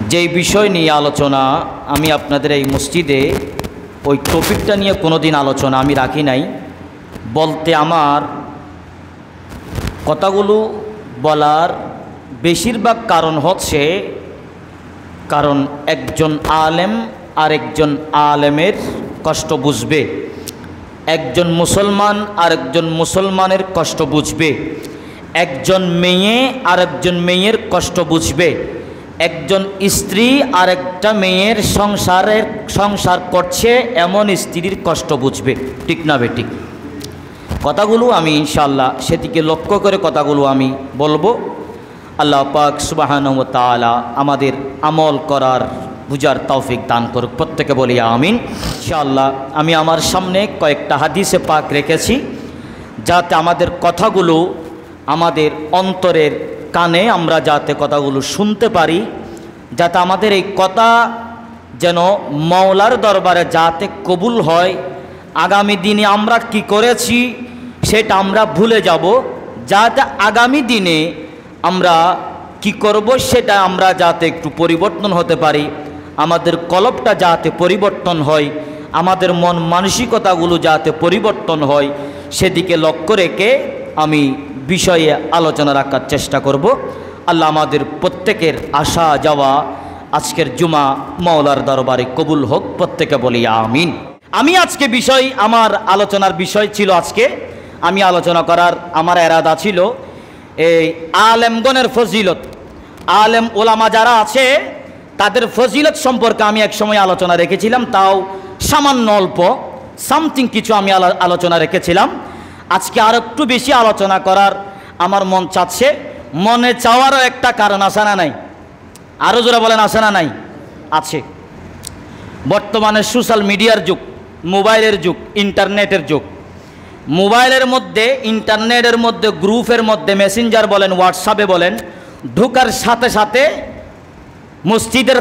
যেই বিষয় নিয়ে আলোচনা আমি আপনাদের এই মসজিদে ওই টপিকটা নিয়ে কোনোদিন আলোচনা আমি রাখি নাই, বলতে আমার কথাগুলো বলার বেশিরভাগ কারণ হচ্ছে কারণ একজন আলেম আর একজন আলেমের কষ্ট বুঝবে, একজন মুসলমান আর একজন মুসলমানের কষ্ট বুঝবে, একজন মেয়ে আর একজন মেয়ের কষ্ট বুঝবে, একজন স্ত্রী আর একটা মেয়ের সংসার করছে এমন স্ত্রীর কষ্ট বুঝবে। ঠিক না বেঠিক? কথাগুলো আমি ইনশাআল্লাহ সেদিকে লক্ষ্য করে কথাগুলো আমি বলবো। আল্লাহ পাক সুবহানাহু ওয়া তাআলা আমাদের আমল করার বুঝার তৌফিক দান করুক, প্রত্যেকে বলি আমিন। ইনশাআল্লাহ আমি আমার সামনে কয়েকটা হাদিসে পাক রেখেছি যাতে আমাদের কথাগুলো আমাদের অন্তরের কানে আমরা যাতে কথাগুলো শুনতে পারি, যাতে আমাদের এই কথা যেন মাওলার দরবারে যাতে কবুল হয়, আগামী দিনে আমরা কি করেছি সেটা আমরা ভুলে যাব, যাতে আগামী দিনে আমরা কি করব সেটা আমরা যাতে একটু পরিবর্তন হতে পারি, আমাদের কলবটা যাতে পরিবর্তন হয়, আমাদের মন মানসিকতাগুলো যাতে পরিবর্তন হয়, সেদিকে লক্ষ্য রেখে আমি বিষয়ে আলোচনা রাখার চেষ্টা করব। আল্লাহ আমাদের প্রত্যেকের আসা যাওয়া আজকের জুমা মাওলার দরবারে কবুল হোক, প্রত্যেকে বলি আমিন। আমি আজকে আমার আলোচনার বিষয় ছিল, আজকে আমি আলোচনা করার আমার এরাদা ছিল এই আলেমগণের ফজিলত, আলেম ওলামা যারা আছে তাদের ফজিলত সম্পর্কে আমি এক সময় আলোচনা রেখেছিলাম, তাও সামান্য অল্প সামথিং কিছু আমি আলোচনা রেখেছিলাম। আজকে আর একটু বেশি আলোচনা করার আমার মন চাচ্ছে, মনে চাওয়ারও একটা কারণ আছে না নাই? আরও জোরে বলেন, আছে না নাই? আছে। বর্তমানে সোশ্যাল মিডিয়ার যুগ, মোবাইলের যুগ, ইন্টারনেটের যুগ। মোবাইলের মধ্যে, ইন্টারনেটের মধ্যে, গ্রুপের মধ্যে, মেসেঞ্জার বলেন, হোয়াটসঅ্যাপে বলেন, ঢোকার সাথে সাথে মসজিদের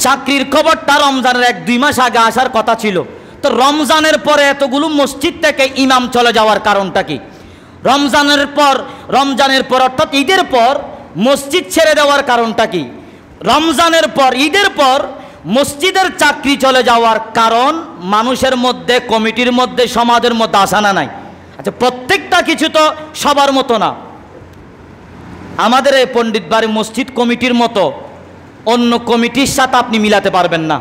চাকরির খবরটা রমজানের 1-2 মাস আগে আসার কথা ছিল, তো রমজানের পরে এতগুলো মসজিদ থেকে ইমাম চলে যাওয়ার কারণটা কি? রমজানের পর অর্থাৎ ঈদের পর মসজিদ ছেড়ে দেওয়ার কারণটা কি? রমজানের পর, ঈদের পর মসজিদের চাকরি চলে যাওয়ার কারণ মানুষের মধ্যে, কমিটির মধ্যে, সমাজের মধ্যে আসা না নাই? আচ্ছা, প্রত্যেকটা কিছু তো সবার মতো না। আমাদের এই পণ্ডিত বাড়ি মসজিদ কমিটির মতো অন্য কমিটির সাথে আপনি মিলাতে পারবেন না,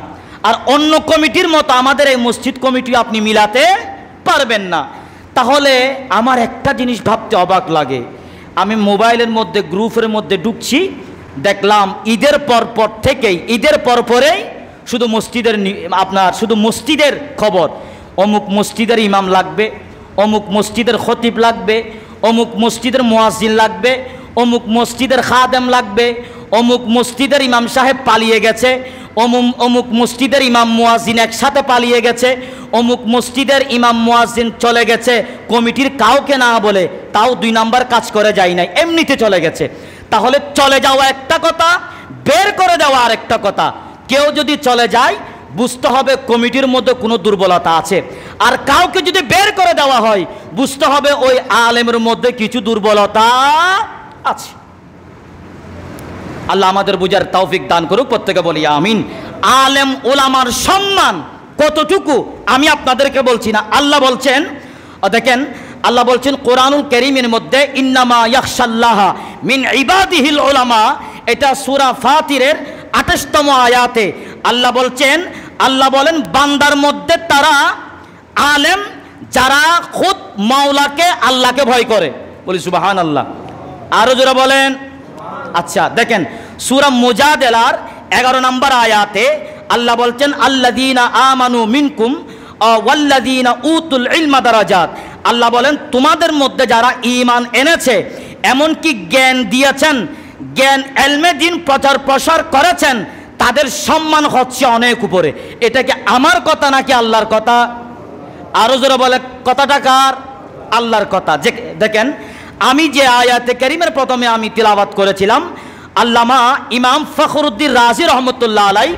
আর অন্য কমিটির মতো আমাদের এই মসজিদ কমিটি আপনি মিলাতে পারবেন না। তাহলে আমার একটা জিনিস ভাবতে অবাক লাগে, আমি মোবাইলের মধ্যে, গ্রুপের মধ্যে ঢুকছি, দেখলাম ঈদের পরপরেই শুধু মসজিদের খবর, অমুক মসজিদের ইমাম লাগবে, অমুক মসজিদের খতিব লাগবে, অমুক মসজিদের মুয়াজ্জিন লাগবে, অমুক মসজিদের খাদেম লাগবে, অমুক মসজিদের ইমাম সাহেব পালিয়ে গেছে, অমুক মসজিদের ইমাম মুয়াজ্জিন একসাথে পালিয়ে গেছে, অমুক মসজিদের ইমাম মুয়াজ্জিন চলে গেছে কমিটির কাউকে না বলে, তাও 2 নাম্বার কাজ করে যায় নাই, এমনিতে চলে গেছে। তাহলে চলে যাওয়া একটা কথা, বের করে দেওয়া আরেকটা কথা। কেউ যদি চলে যায় বুঝতে হবে কমিটির মধ্যে কোনো দুর্বলতা আছে, আর কাউকে যদি বের করে দেওয়া হয় বুঝতে হবে ওই আলেমের মধ্যে কিছু দুর্বলতা আছে। আল্লাহ আমাদের বুঝার তৌফিক দান করুক, প্রত্যেকে বলি আমিন। আলেম ওলামার সম্মান কতটুকু আমি আপনাদেরকে বলছি না, আল্লাহ বলছেন। দেখেন, আল্লাহ বলছেন কোরআনুল কারীমের মধ্যে, ইন্নামা ইয়াখশাল্লাহা মিন ইবাদিহিল উলামা, এটা সূরা ফাতিরের 28তম আয়াতে আল্লাহ বলেন বান্দার মধ্যে তারা আলেম যারা খুদ মাওলাকে, আল্লাহকে ভয় করে। বলি সুবহানাল্লাহ। আরো জোরে বলেন। আচ্ছা, দেখেন সূরা মুজাদালার 11 নম্বর আয়াতে আল্লাহ বলছেন, আল্লাযীনা আমানু মিনকুম ওয়াল্লাযীনা উতুল ইলমা দারাজাত। আল্লাহ বলেন তোমাদের মধ্যে যারা ঈমান এনেছে, এমনকি জ্ঞান দিয়েছেন, জ্ঞান এলমে দিন প্রচার প্রসার করেছেন, তাদের সম্মান হচ্ছে অনেক উপরে। এটা কি আমার কথা নাকি আল্লাহর কথা? আরো জোরে বলে, কথাটা কার? আল্লাহর কথা। দেখেন, আমি যে আয়াতে কারিমের প্রথমে আমি তিলাওয়াত করেছিলাম, আল্লামা ইমাম ফখরুদ্দিন রাজি রহমতুল্লাহ আলাই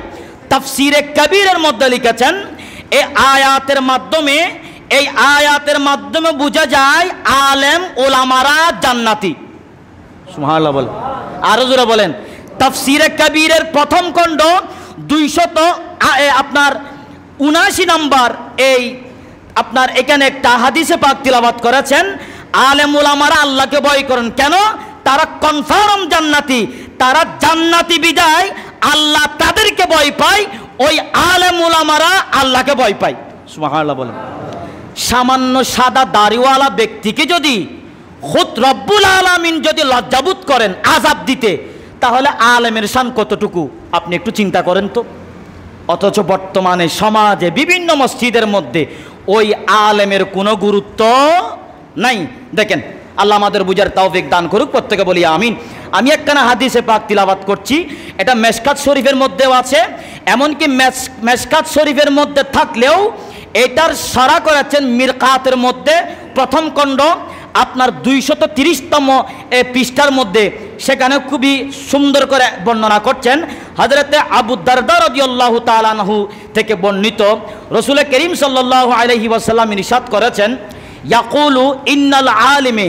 তাফসিরে কবিরের মধ্যে লিখেছেন, এই আয়াতের মাধ্যমে বোঝা যায় আলেম ওলামারা জান্নাতি। সুবহানাল্লাহ বলেন। আরো জোরে বলেন। তাফসীরে কবীরের প্রথম খণ্ড 279 নম্বর এই আপনার এখানে একটা হাদিসে পাক তিলাওয়াত করেছেন, আলেম উলামারা আল্লাহকে ভয় করেন। কেন? তারা কনফার্ম জান্নাতি, তারা জান্নাতি বিদায় আল্লাহ তাদেরকে ভয় পায়, ওই আলেম উলামারা আল্লাহকে ভয় পায়। সুবহানাল্লাহ বলেন। সামান্য সাদা দাড়িওয়ালা ব্যক্তিকে যদি খুদ রব্বুল আলামিন যদি লজ্জাবোধ করেন আযাব দিতে, তাহলে আলেমের শান কতটুকু আপনি একটু চিন্তা করেন তো। অথচ বর্তমানে সমাজে বিভিন্ন মসজিদের মধ্যে ওই আলেমের কোনো গুরুত্ব নাই। দেখেন, আল্লাহ আমাদের বুঝার তৌফিক দান করুক, প্রত্যেকে বলি আমিন। আমি একখানা হাদিসে পাক তিলাওয়াত করছি, এটা মেশকাত শরীফের মধ্যেও আছে, এমনকি মেশকাত শরীফের মধ্যে থাকলেও এটার সারা করেছেন মিরকাতের মধ্যে প্রথম খণ্ড আপনার 230তম পৃষ্ঠার মধ্যে। সেখানে খুবই সুন্দর করে বর্ণনা করছেন হযরতে আবু দারদা রাদিয়াল্লাহু তাআলা আনহু থেকে বর্ণিত, রাসূল করিম সাল্লাল্লাহু আলাইহি ওয়াসাল্লাম ইরশাদ করেছেন, ইয়াকুলু ইন্নাল আলিমে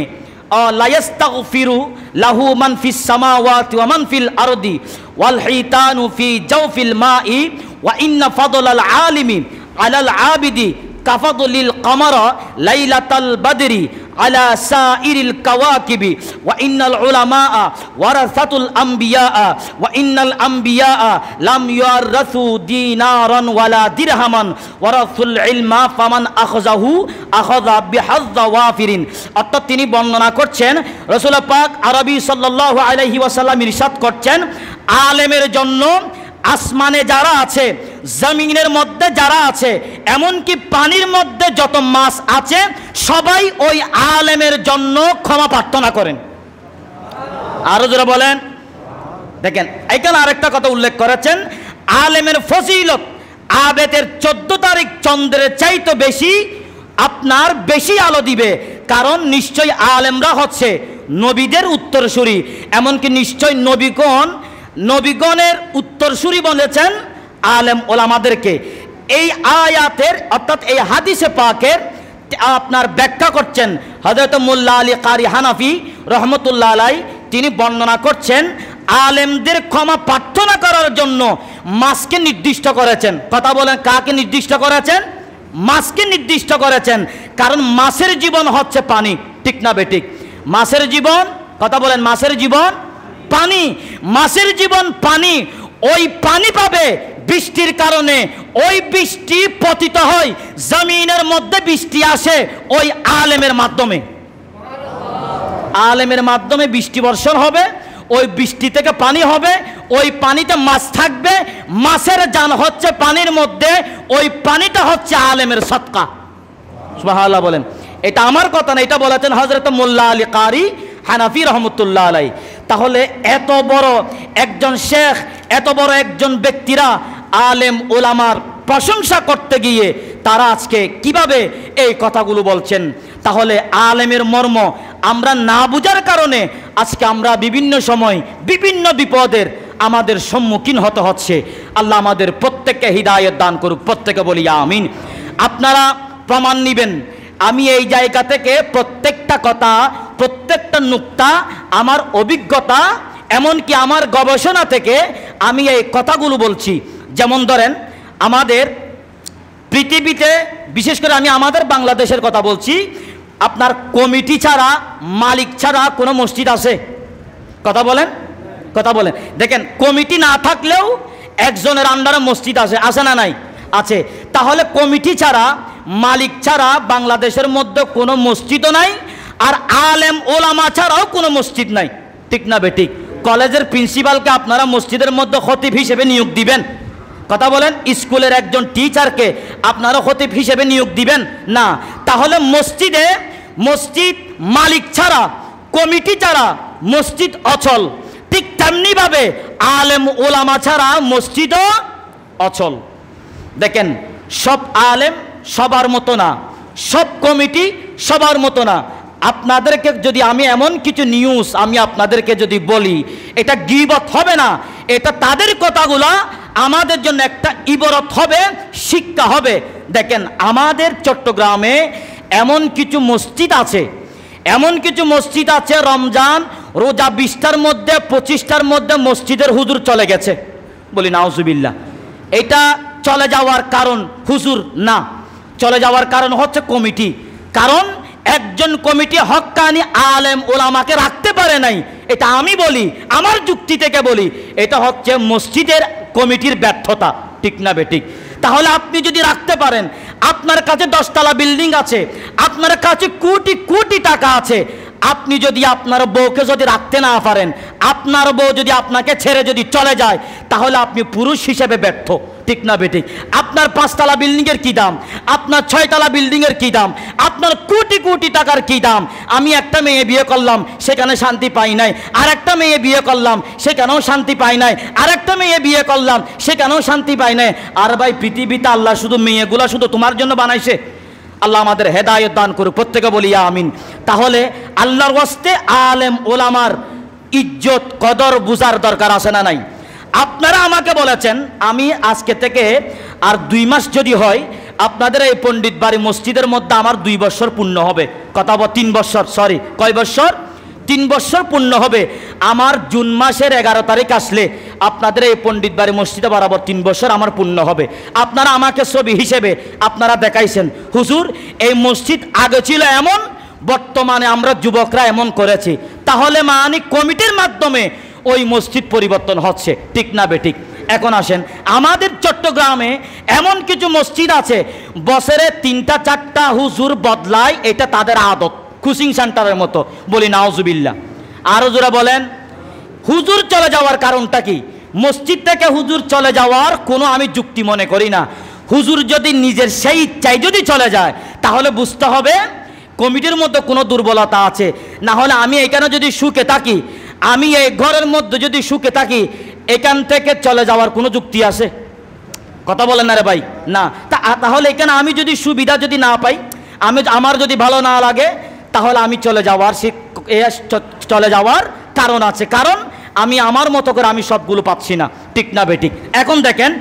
লা ইস্তাগফিরু লাহু মান ফিস সামাওয়াতি ওয়া মান ফিল আরদি ওয়াল হিতানু ফি জাওফিল মাই ওয়া ইন্না ফাদলাল আলিমি আলাল আবিদি কাফাদলিল কমরা লাইলাতাল বদরি আলা সাইরিল কাওয়াকিবি ওয়া ইন্নাল উলামা ওয়ারাসাতুল আমবিয়া ওয়া ইন্নাল আমবিয়া লাম ইউরাসু দিনারান ওয়ালা দিরহামান ওয়ারাসুল ইলমা ফামান আখাযাহু আখাযা বিহাযযা ওয়াফিরিন। অর্থাৎ তিনি বর্ণনা করছেন, রাসূল পাক আরবি সাল্লাল্লাহু আলাইহি ওয়াসাল্লাম ইরশাদ করছেন, আলেমের জন্য আসমানে যারা আছে, জমিনের মধ্যে যারা আছে, এমনকি পানির মধ্যে যত মাছ আছে, সবাই ওই আলেমের জন্য ক্ষমা প্রার্থনা করেন। আরো যারা বলেন। দেখেন, এখানে আরেকটা কথা উল্লেখ করেছেন, আলেমের ফজিলত আবেদের 14 তারিখ চন্দ্রের চাইতে বেশি আপনার বেশি আলো দিবে, কারণ নিশ্চয় আলেমরা হচ্ছে নবীদের উত্তরসূরি, এমনকি নিশ্চয় নবীগণের উত্তরসূরি বলেছেন আলেম ওলামাদেরকে। এই আয়াতের অর্থাৎ এই হাদিসে পাকের আপনার ব্যাখ্যা করছেন হযরত মোল্লা আলী কারি হানাফি রহমতুল্লাহ আলাই। তিনি বর্ণনা করছেন, আলেমদের ক্ষমা প্রার্থনা করার জন্য মাসকে নির্দিষ্ট করেছেন। কথা বলেন, কাকে নির্দিষ্ট করেছেন? মাসকে নির্দিষ্ট করেছেন, কারণ মাছের জীবন হচ্ছে পানি, ঠিক না বেঠিক? মাছের জীবন, কথা বলেন, মাছের জীবন পানি, মাছের জীবন পানি। ওই পানি পাবে বৃষ্টির কারণে, ওই বৃষ্টি পতিত হয়, জমিনের মধ্যে বৃষ্টি আসে ওই আলেমের মাধ্যমে। আলেমের মাধ্যমে বৃষ্টি বর্ষণ হবে, ওই বৃষ্টি থেকে পানি হবে, ওই পানিতে মাছ থাকবে, মাছের জান হচ্ছে পানির মধ্যে, ওই পানিটা হচ্ছে আলেমের সদকা। সুবহানাল্লাহ বলেন। এটা আমার কথা না, এটা বলেছেন হযরত মোল্লা আলী কারি হানাফি রহমতুল্লাহ আলাই। তাহলে এত বড় একজন শেখ, এত বড় একজন ব্যক্তিরা আলেম ওলামার প্রশংসা করতে গিয়ে তারা আজকে কিভাবে এই কথাগুলো বলছেন? তাহলে আলেমের মর্ম আমরা না বুঝার কারণে আজকে আমরা বিভিন্ন সময় বিভিন্ন বিপদের আমাদের সম্মুখীন হতে হচ্ছে। আল্লাহ আমাদের প্রত্যেককে হিদায়াত দান করুক, প্রত্যেকে বলি আমিন। আপনারা প্রমাণ নেবেন, আমি এই জায়গা থেকে প্রত্যেকটা কথা, প্রত্যেকটা নুক্তা আমার অভিজ্ঞতা, এমনকি আমার গবেষণা থেকে আমি এই কথাগুলো বলছি। যেমন ধরেন, আমাদের পৃথিবীতে, বিশেষ করে আমি আমাদের বাংলাদেশের কথা বলছি, আপনার কমিটি ছাড়া, মালিক ছাড়া কোনো মসজিদ আছে? কথা বলেন, কথা বলেন। দেখেন, কমিটি না থাকলেও একজনের আন্ডারে মসজিদ আছে, আছে না নাই? আছে। তাহলে কমিটি ছাড়া, মালিক ছাড়া বাংলাদেশের মধ্যে কোনো মসজিদও নাই, আর আলেম ওলামা ছাড়াও কোনো মসজিদ নাই, ঠিক না বেঠিক? কলেজের প্রিন্সিপালকে আপনারা মসজিদের মধ্যে খতিব হিসেবে নিয়োগ দিবেন? কথা বলেন। স্কুলের একজন টিচারকে আপনারা খতিব হিসেবে নিয়োগ দিবেন না? তাহলে মসজিদ মালিক ছাড়া, কমিটি ছাড়া মসজিদ অচল। ঠিক তেমনিভাবে আলেম ওলামা ছাড়া মসজিদও অচল। দেখেন, সব আলেম সবার মতো না, সব কমিটি সবার মতো না। আপনাদেরকে যদি আমি এমন কিছু নিউজ আমি আপনাদেরকে যদি বলি, এটা গীবত হবে না, এটা তাদের কথাগুলা আমাদের জন্য একটা ইবরত হবে, শিক্ষা হবে। দেখেন, আমাদের চট্টগ্রামে এমন কিছু মসজিদ আছে, এমন কিছু মসজিদ আছে, রমজান রোজা 20টার মধ্যে 25টার মধ্যে মসজিদের হুজুর চলে গেছে, বলি নাউজুবিল্লাহ। এটা চলে যাওয়ার কারণ হুজুর না, চলে যাওয়ার কারণ হচ্ছে কমিটি। কারণ একজন কমিটি হক্কানি আলেম ওলামাকে রাখতে পারে নাই, এটা আমি বলি, আমার যুক্তি থেকে বলি, এটা হচ্ছে মসজিদের কমিটির ব্যর্থতা, ঠিক না বেঠিক? তাহলে আপনি যদি রাখতে পারেন, আপনার কাছে 10 তলা বিল্ডিং আছে, আপনার কাছে কোটি কোটি টাকা আছে, আপনি যদি আপনার বউকে যদি রাখতে না পারেন, আপনার বউ যদি আপনাকে ছেড়ে যদি চলে যায়, তাহলে আপনি পুরুষ হিসেবে ব্যর্থ, ঠিক না বেঠিক? আপনার 5 তলা বিল্ডিংয়ের কী দাম, আপনার 6 তলা বিল্ডিংয়ের কী দাম, আপনার কোটি কোটি টাকার কী দাম? আমি একটা মেয়ে বিয়ে করলাম, সেখানে শান্তি পাই নাই, আর একটা মেয়ে বিয়ে করলাম, সেখানেও শান্তি পাই নাই, আর একটা মেয়ে বিয়ে করলাম, সেখানেও শান্তি পাই নাই। আর ভাই, পৃথিবীতে আল্লাহ শুধু মেয়েগুলা শুধু তোমার জন্য বানাইছে? আল্লাহ আমাদের হেদায়েত দান করুক, প্রত্যেকে বলি আমিন। তাহলে আল্লাহর ওয়াস্তে আলেম ওলামার ইজ্জত কদর বুঝার দরকার আছে না নাই? আপনারা আমাকে বলেছেন, আমি আজকে থেকে আর 2 মাস যদি হয়, আপনাদের এই পণ্ডিত বাড়ি মসজিদের মধ্যে আমার 2 বছর পূর্ণ হবে। কথা বল, 3 বছর, সরি, কয় বছর? 3 বছর পূর্ণ হবে। আমার জুন মাসের 11 তারিখ আসলে আপনাদের এই পণ্ডিত বাড়ি মসজিদে বরাবর 3 বছর আমার পূর্ণ হবে। আপনারা আমাকে ছবি হিসেবে আপনারা দেখাইছেন, হুজুর এই মসজিদ আগে ছিল এমন, বর্তমানে আমরা যুবকরা এমন করেছি। তাহলে মানে কমিটির মাধ্যমে ওই মসজিদ পরিবর্তন হচ্ছে, ঠিক না বেঠিক? এখন আসেন, আমাদের চট্টগ্রামে এমন কিছু মসজিদ আছে বছরে 3টা 4টা হুজুর বদলায়, এটা তাদের আদত, কোচিং সেন্টারের মতো, বলি নাউজুবিল্লাহ। আরো জোরে বলেন, হুজুর চলে যাওয়ার কারণটা কি? মসজিদ থেকে হুজুর চলে যাওয়ার কোনো আমি যুক্তি মনে করি না। হুজুর যদি নিজের সেই ইচ্ছায় যদি চলে যায়, তাহলে বুঝতে হবে কমিটির মধ্যে কোনো দুর্বলতা আছে। না হলে আমি এখানে যদি সুখে থাকি, আমি এই ঘরের মধ্যে যদি সুখে থাকি, এখান থেকে চলে যাওয়ার কোনো যুক্তি আছে? কথা বলেন না রে ভাই, না। তাহলে এখানে আমি যদি সুবিধা যদি না পাই, আমার যদি ভালো না লাগে, তাহলে আমি চলে যাওয়ার কারণ আছে। কারণ আমি আমার মতো করে আমি সবগুলো পাচ্ছি না, ঠিক না বেঠিক? এখন দেখেন,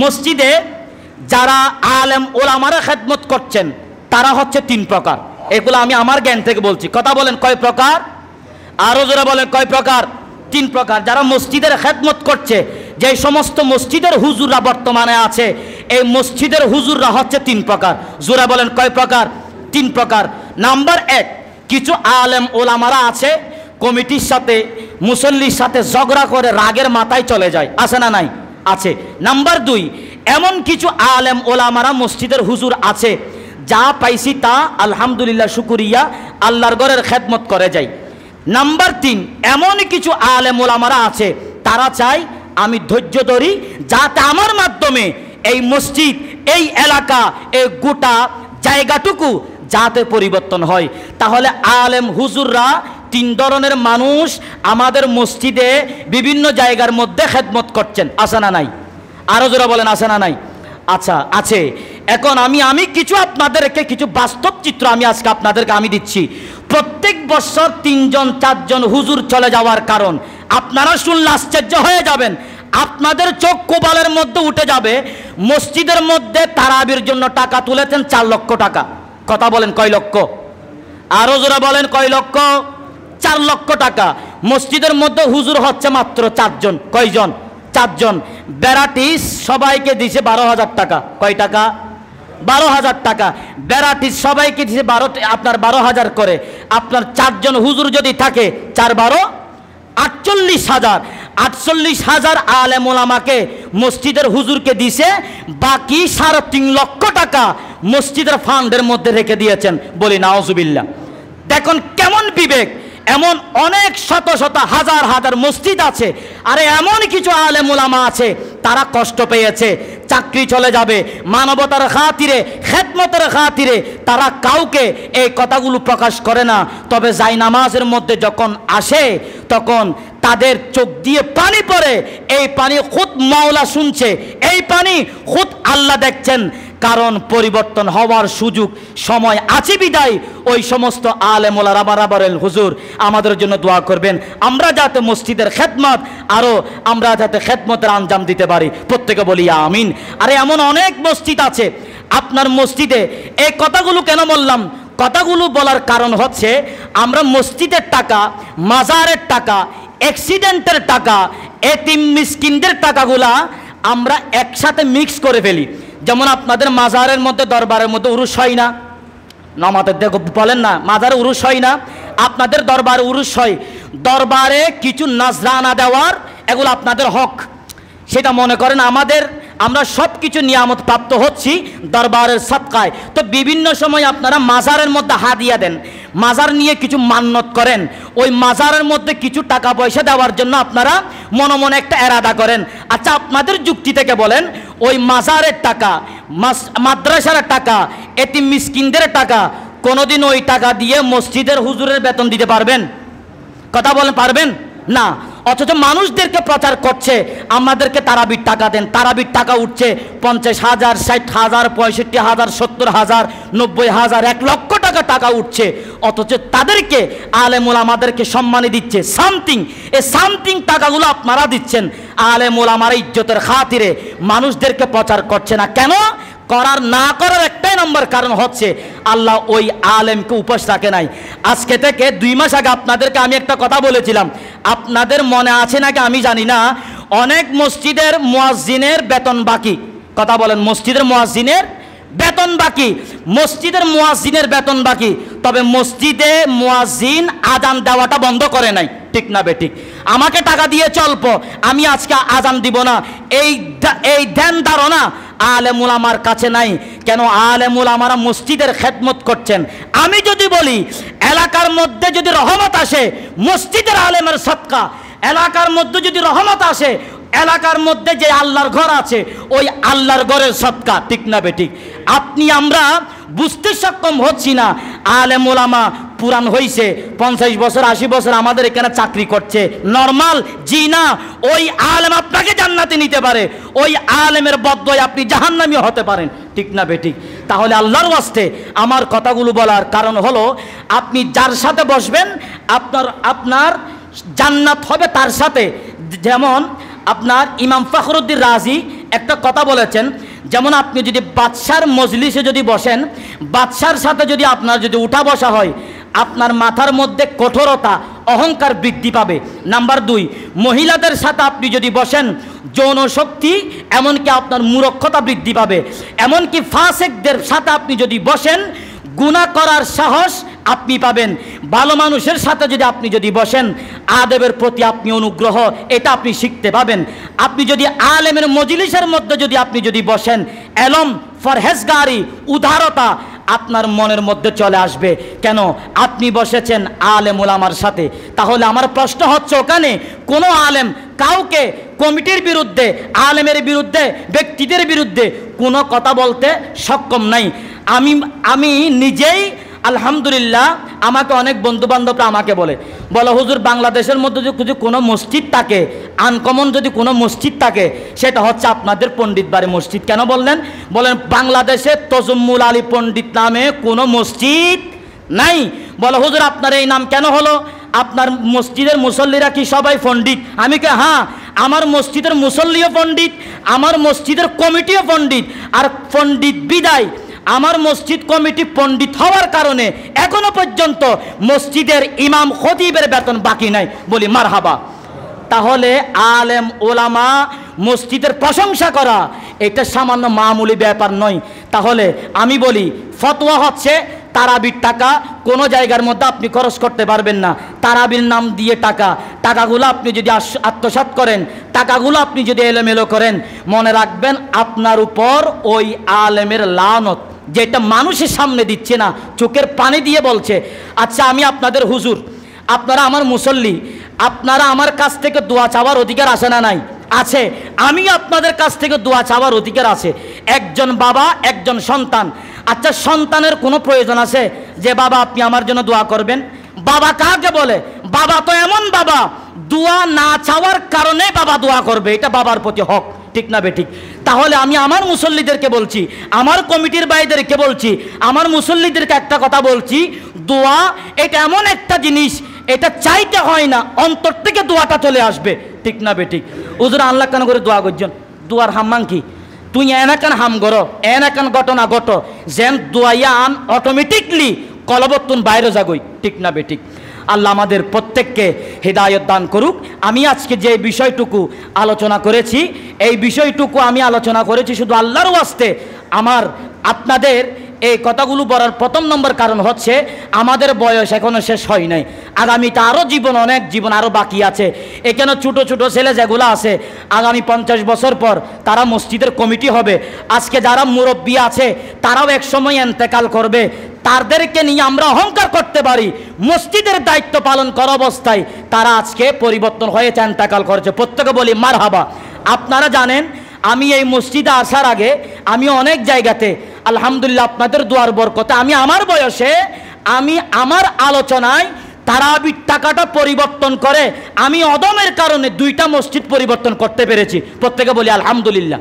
মসজিদে যারা আলেম ওলামারা খেদমত করছেন, তারা হচ্ছে 3 প্রকার। এগুলো আমি আমার জ্ঞান থেকে বলছি। কথা বলেন, কয় প্রকার? আরো জোরে বলেন, কয় প্রকার? 3 প্রকার। যারা মসজিদের খেদমত করছে, যে সমস্ত মসজিদের হুজুররা বর্তমানে আছে, এই মসজিদের হুজুররা হচ্ছে 3 প্রকার। জোরে বলেন, কয় প্রকার? 3 প্রকার। নাম্বার 1, কিছু আলেম ওলামারা আছে, কমিটির সাথে মুসল্লির সাথে ঝগড়া করে রাগের মাথায় চলে যায়, আছে না নাই? আছে। নাম্বার 2, এমন কিছু আলেম ওলামারা মসজিদের হুজুর আছে, যা পাইছি তা আলহামদুলিল্লাহ শুকরিয়া আল্লাহর ঘরের খেদমত করে যায়। নাম্বার 3, এমন কিছু আলেম ওলামারা আছে, তারা চায় আমি ধৈর্য ধরি, যাতে আমার মাধ্যমে এই মসজিদ, এই এলাকা, এই গোটা জায়গাটুকু যাতে পরিবর্তন হয়। তাহলে আলেম হুজুররা 3 ধরনের মানুষ আমাদের মসজিদে বিভিন্ন জায়গার মধ্যে খেদমত করছেন, আছে না নাই? আরো জোরে বলেন, আছে না নাই? আচ্ছা, আছে। এখন আমি কিছু আপনাদেরকে কিছু বাস্তব চিত্র আমি আজকে আপনাদেরকে আমি দিচ্ছি। প্রত্যেক বছর 3 জন 4 জন হুজুর চলে যাওয়ার কারণ আপনারা শুনলে আশ্চর্য হয়ে যাবেন, আপনাদের চোখ কোবালের মধ্যে উঠে যাবে। মসজিদের মধ্যে তারাবির জন্য টাকা তুলেছেন 4 লক্ষ টাকা। কথা বলেন, কয় লক্ষ? আরো জোরে বলেন, কয় লক্ষ? 4 লক্ষ টাকা। মসজিদের মধ্যে হুজুর হচ্ছে মাত্র 4 জন। কয়জন? 4 জন। ব্যারাটিস সবাইকে দিছে 12,000 টাকা। কয় টাকা? 12,000 টাকা। ব্যারাটিস সবাইকে দিছে আপনার 12,000 করে। আপনার 4 জন হুজুর যদি থাকে, 4 12 48,000। 48,000 আলেম ওলামাকে মসজিদের হুজুরকে দিছে, বাকি 3.5 লক্ষ টাকা মসজিদের ফান্ডের মধ্যে রেখে দিয়েছেন, বলি নাউজুবিল্লাহ। দেখুন কেমন বিবেক! এমন অনেক শত শত হাজার হাজার মসজিদ আছে, আরে এমন কিছু আলেম ওলামা আছে, তারা কষ্ট পেয়েছে, চাকরি চলে যাবে, মানবতার খাতিরে, খেদমতের খাতিরে তারা কাউকে এই কথাগুলো প্রকাশ করে না। তবে জায়নামাজের মধ্যে যখন আসে, তখন তাদের চোখ দিয়ে পানি পড়ে। এই পানি খুদ মাওলা শুনছে, এই পানি খুদ আল্লাহ দেখছেন। কারণ পরিবর্তন হওয়ার সুযোগ সময় আছে বিদায় ওই সমস্ত আলেম ওলামারা বলেন, হুজুর আমাদের জন্য দোয়া করবেন, আমরা যাতে মসজিদের খেদমত আমরা যাতে খেদমতের আঞ্জাম দিতে পারি। প্রত্যেকে বলি আমিন। আরে এমন অনেক মসজিদ আছে, আপনার মসজিদে এই কথাগুলো কেন বললাম? কথাগুলো বলার কারণ হচ্ছে আমরা মসজিদের টাকা, মাজারের টাকা, অ্যাক্সিডেন্টের টাকা, এতিম মিসকিনদের টাকাগুলা আমরা একসাথে মিক্স করে ফেলি। যেমন আপনাদের মাজারের মধ্যে, দরবারের মধ্যে উরুস হয় না? আমাদের দেখো বলেন না, মাজারে উরুস হয় না? আপনাদের দরবারে উরুস হয়। দরবারে কিছু নাজরানা দেওয়ার, এগুলো আপনাদের হক। সেটা মনে করেন আমরা সব কিছু নিয়ামত প্রাপ্ত হচ্ছি দরবারের সদকায়। তো বিভিন্ন সময় আপনারা মাজারের মধ্যে হাদিয়া দেন, মাজার নিয়ে কিছু মান্যত করেন, ওই মাজারের মধ্যে কিছু টাকা পয়সা দেওয়ার জন্য আপনারা মনে মনে একটা এরাদা করেন। আচ্ছা, আপনাদের যুক্তি থেকে বলেন, ওই মাজারের টাকা, মাদ্রাসার টাকা, এতিম মিসকিনদের টাকা, কোনোদিন ওই টাকা দিয়ে মসজিদের হুজুরের বেতন দিতে পারবেন? কথা বলেন, পারবেন না। অথচ মানুষদেরকে প্রচার করছে আমাদেরকে তারাবির টাকা দেন, তারাবির টাকা উঠছে 50,000, 60,000, 65,000, 70,000, 90,000, 1 লক্ষ টাকা উঠছে। অথচ তাদেরকে আলেম ওলামাদেরকে সম্মানী দিচ্ছে সামথিং। এই সামথিং টাকাগুলো আপনারা দিচ্ছেন আলেম ওলামার ইজ্জতের খাতিরে, মানুষদেরকে প্রচার করছে না। কেন না করার একটাই নম্বর কারণ হচ্ছে আল্লাহ ওই আলেমকে উপোস রাখে নাই। আজকে থেকে 2 মাস আগে আপনাদেরকে আমি একটা কথা বলেছিলাম, আপনাদের মনে আছে নাকি আমি জানি না, অনেক মসজিদের মুয়াজ্জিনের বেতন বাকি। কথা বলেন, মসজিদের মুয়াজ্জিনের বেতন বাকি, মসজিদের মুয়াজ্জিনের বেতন বাকি। তবে মসজিদে মুয়াজ্জিন আজান দেওয়াটা বন্ধ করে নাই, ঠিক না বেঠিক? আমাকে টাকা দিয়ে চলবো, আমি আজকে আজান দিব না, এই ধ্যান ধারণা আলেম উলামার কাছে নাই। কেন? আলেম উলামারা মসজিদের খেদমত করছেন। আমি যদি বলি এলাকার মধ্যে যদি রহমত আসে, মসজিদের আলেমের সদকা, এলাকার মধ্যে যদি রহমত আসে, এলাকার মধ্যে যে আল্লাহর ঘর আছে ওই আল্লাহর ঘরের সদকা, ঠিক না বেঠিক? আমরা বুঝতে সক্ষম হচ্ছি না। আলেম ওলামা পুরান হইছে, 50 বছর 80 বছর আমাদের এখানে চাকরি করছে, নরমাল? জি না। ওই আলেম আপনাকে জান্নাতে নিতে পারে, ওই আলেমের বদয় আপনি জাহান্নামী হতে পারেন, ঠিক না বেঠিক? তাহলে আল্লাহর ওয়াস্তে আমার কথাগুলো বলার কারণ হলো, আপনি যার সাথে বসবেন আপনার জান্নাত হবে তার সাথে। যেমন আপনার ইমাম ফখরুদ্দিন রাজি একটা কথা বলেছেন, যেমন আপনি যদি বাদশার মজলিসে যদি বসেন, বাদশার সাথে যদি আপনার যদি উঠা বসা হয়, আপনার মাথার মধ্যে কঠোরতা, অহংকার বৃদ্ধি পাবে। নাম্বার 2, মহিলাদের সাথে আপনি যদি বসেন, যৌন শক্তি, এমনকি আপনার মূর্খতা বৃদ্ধি পাবে। এমনকি ফাসিকদের সাথে আপনি যদি বসেন, গুনাহ করার সাহস আপনি পাবেন। ভালো মানুষের সাথে আপনি যদি বসেন, আদবের প্রতি আপনি অনুগ্রহ, এটা আপনি শিখতে পাবেন। আপনি যদি আলেমের মজলিসের মধ্যে আপনি যদি বসেন, এলম, ফরহেজগারি, উদারতা আপনার মনের মধ্যে চলে আসবে। কেন? আপনি বসেছেন আলেম ওলামার সাথে। তাহলে আমার প্রশ্ন হচ্ছে, ওখানে কোনো আলেম কাউকে কমিটির বিরুদ্ধে, আলেমের বিরুদ্ধে, ব্যক্তিদের বিরুদ্ধে কোনো কথা বলতে সক্ষম নাই। আমি নিজেই আলহামদুলিল্লাহ, আমাকে অনেক বন্ধু বান্ধবরা আমাকে বলে হুজুর, বাংলাদেশের মধ্যে যদি কোনো মসজিদ থাকে, আনকমন যদি কোনো মসজিদ থাকে, সেটা হচ্ছে আপনাদের পণ্ডিত বাড়ি মসজিদ। কেন বললেন? বাংলাদেশে তজম্মুল আলী পণ্ডিত নামে কোনো মসজিদ নাই। হুজুর, আপনার এই নাম কেন হলো? আপনার মসজিদের মুসল্লিরা কি সবাই পণ্ডিত? আমি কে, হ্যাঁ, আমার মসজিদের মুসল্লিও পণ্ডিত, আমার মসজিদের কমিটিও পণ্ডিত। আর পণ্ডিত বিদায় আমার মসজিদ কমিটি পণ্ডিত হওয়ার কারণে এখনো পর্যন্ত মসজিদের ইমাম খতিবের বেতন বাকি নাই। বলি মারহাবা। তাহলে আলেম ওলামা মসজিদের প্রশংসা করা এটা সামান্য মামুলি ব্যাপার নয়। তাহলে আমি বলি, ফতোয়া হচ্ছে তারাবির টাকা কোনো জায়গার মধ্যে আপনি খরচ করতে পারবেন না। তারাবির নাম দিয়ে টাকাগুলো আপনি যদি আত্মসাৎ করেন, টাকাগুলো আপনি যদি এলোমেলো করেন, মনে রাখবেন আপনার উপর ওই আলেমের লানত, যেটা মানুষের সামনে দিচ্ছে না, চোখের পানি দিয়ে বলছে। আচ্ছা, আমি আপনাদের হুজুর, আপনারা আমার মুসল্লি, আপনারা আমার কাছ থেকে দোয়া চাওয়ার অধিকার আছে না নাই? আছে। আমি আপনাদের কাছ থেকে দোয়া চাওয়ার অধিকার আছে। একজন বাবা, একজন সন্তান। আচ্ছা, সন্তানের কোনো প্রয়োজন আছে যে বাবা আপনি আমার জন্য দোয়া করবেন? বাবা কাকে বলে? বাবা তো এমন বাবা, দোয়া না চাওয়ার কারণে বাবা দোয়া করবে, এটা বাবার প্রতি হক, ঠিক না বেঠিক? তাহলে আমি আমার মুসল্লিদেরকে বলছি, আমার কমিটির ভাইদেরকে বলছি, আমার মুসল্লিদেরকে একটা কথা বলছি, দোয়া এটা এমন একটা জিনিস, এটা চাইতে হয় না, অন্তর থেকে দোয়াটা চলে আসবে, ঠিক না বেঠিক? হুজুর, আল্লাহ কেন করে দোয়া করছেন? দোয়ার হাম্মাং কি? তুই এনাকান হাম করো, এনাকান ঘটনা ঘটো, যেন দোয়াইয়ান অটোমেটিকলি কলবত্তুন বাইরে যাগই, ঠিক না বেঠিক? আল্লাহ আমাদের প্রত্যেককে হেদায়েত দান করুক। আমি আজকে যে বিষয়টুকু আলোচনা করেছি, এই বিষয়টুকু আমি আলোচনা করেছি শুধু আল্লাহর ওয়াস্তে। আমার আপনাদের এই কথাগুলো বলার প্রথম নম্বর কারণ হচ্ছে আমাদের বয়স এখনো শেষ হয় নাই, আগামীতে আরও জীবন, অনেক জীবন আরও বাকি আছে। এখানে ছোটো ছোটো ছেলে যেগুলো আছে, আগামী 50 বছর পর তারা মসজিদের কমিটি হবে। আজকে যারা মুরব্বী আছে তারাও এক সময় ইন্তেকাল করবে। তাদেরকে নিয়ে আমরা অহংকার করতে পারি, মসজিদের দায়িত্ব পালন করা অবস্থায় তারা আজকে পরিবর্তন হয়েছে, ইন্তেকাল করেছে। প্রত্যেকে বলি মারহাবা। আপনারা জানেন আমি এই মসজিদে আসার আগে আমি অনেক জায়গাতে আলহামদুলিল্লাহ আপনাদের দোয়ার বরকতে আমি আমার বয়সে আমি আমার আলোচনায় তারাবির টাকাটা পরিবর্তন করে আমি অদমের কারণে 2টা মসজিদ পরিবর্তন করতে পেরেছি। প্রত্যেকে বলি আলহামদুলিল্লাহ।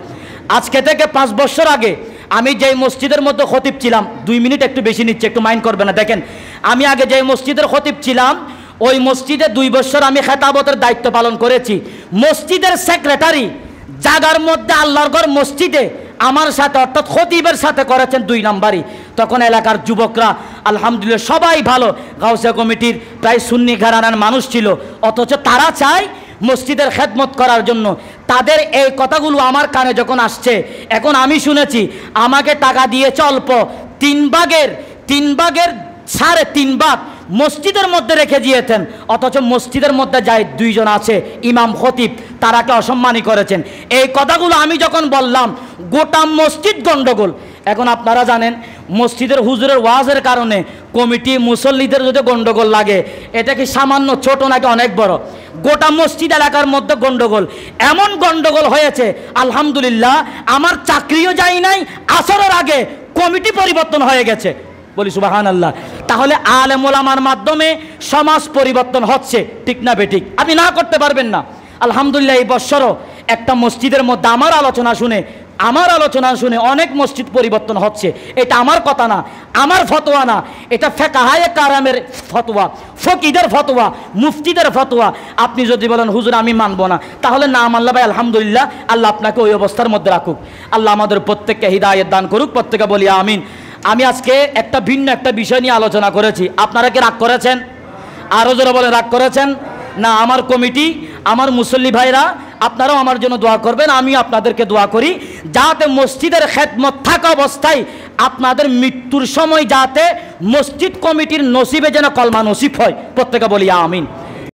আজকে থেকে 5 বছর আগে আমি যেই মসজিদের মধ্যে খতিব ছিলাম, 2 মিনিট একটু বেশি নিচ্ছে, একটু মাইন্ড করবে না। দেখেন, আমি আগে যেই মসজিদের খতিব ছিলাম ওই মসজিদে 2 বছর আমি খেতাবতের দায়িত্ব পালন করেছি। মসজিদের সেক্রেটারি জাগার মধ্যে আল্লাহর ঘর মসজিদে আমার সাথে অর্থাৎ খতিবের সাথে করেছেন 2 নাম্বারই। তখন এলাকার যুবকরা আলহামদুলিল্লাহ সবাই ভালো, গাউসিয়া কমিটির প্রায় সুন্নি ঘরানার মানুষ ছিল, অথচ তারা চায় মসজিদের খেদমত করার জন্য। তাদের এই কথাগুলো আমার কানে যখন আসছে, এখন আমি শুনেছি আমাকে টাকা দিয়েছে অল্প, 3 ভাগের 3.5 ভাগ মসজিদের মধ্যে রেখে দিয়েছেন, অথচ মসজিদের মধ্যে যায় 2 জন আছে ইমাম খতিব, তারাকে অসম্মানী করেছেন। এই কথাগুলো আমি যখন বললাম গোটা মসজিদ গন্ডগোল। এখন আপনারা জানেন মসজিদের হুজুরের ওয়াজের কারণে কমিটি মুসল্লিদের যদি গন্ডগোল লাগে, এটা কি সামান্য ছোট নাকি অনেক বড়? গোটা মসজিদ এলাকার মধ্যে গন্ডগোল, এমন গন্ডগোল হয়েছে আলহামদুলিল্লাহ আমার চাকরিও যায় নাই, আসরের আগে কমিটি পরিবর্তন হয়ে গেছে। বলি সুবহানাল্লাহ। তাহলে আলেম ওলামার মাধ্যমে সমাজ পরিবর্তন হচ্ছে, ঠিক না বেঠিক? আপনি না করতে পারবেন না। আলহামদুলিল্লাহ এই বছরও একটা মসজিদের মধ্যে আমার আলোচনা শুনে অনেক মসজিদ পরিবর্তন হচ্ছে। এটা আমার কথা না, আমার ফতোয়া না, এটা ফিকহায়ে কারামের ফতোয়া, ফকিদের ফতোয়া, মুফতিদের ফতোয়া। আপনি যদি বলেন হুজুর আমি মানব না, তাহলে না মানলে ভাই আলহামদুলিল্লাহ, আল্লাহ আপনাকে ওই অবস্থার মধ্যে রাখুক। আল্লাহ আমাদের প্রত্যেককে হিদায়াত দান করুক, প্রত্যেকে বলি আমিন। আমি আজকে একটা ভিন্ন একটা বিষয় নিয়ে আলোচনা করেছি। আপনারা কি রাগ করেছেন? আরও জোরে বলে রাগ করেছেন না? আমার কমিটি, আমার মুসল্লি ভাইরা, আপনারাও আমার জন্য দোয়া করবেন, আমি আপনাদেরকে দোয়া করি যাতে মসজিদের খেদমত থাকা অবস্থায় আপনাদের মৃত্যুর সময় যাতে মসজিদ কমিটির নসিবে যেন কলমা নসিব হয়। প্রত্যেকে বলি আমিন।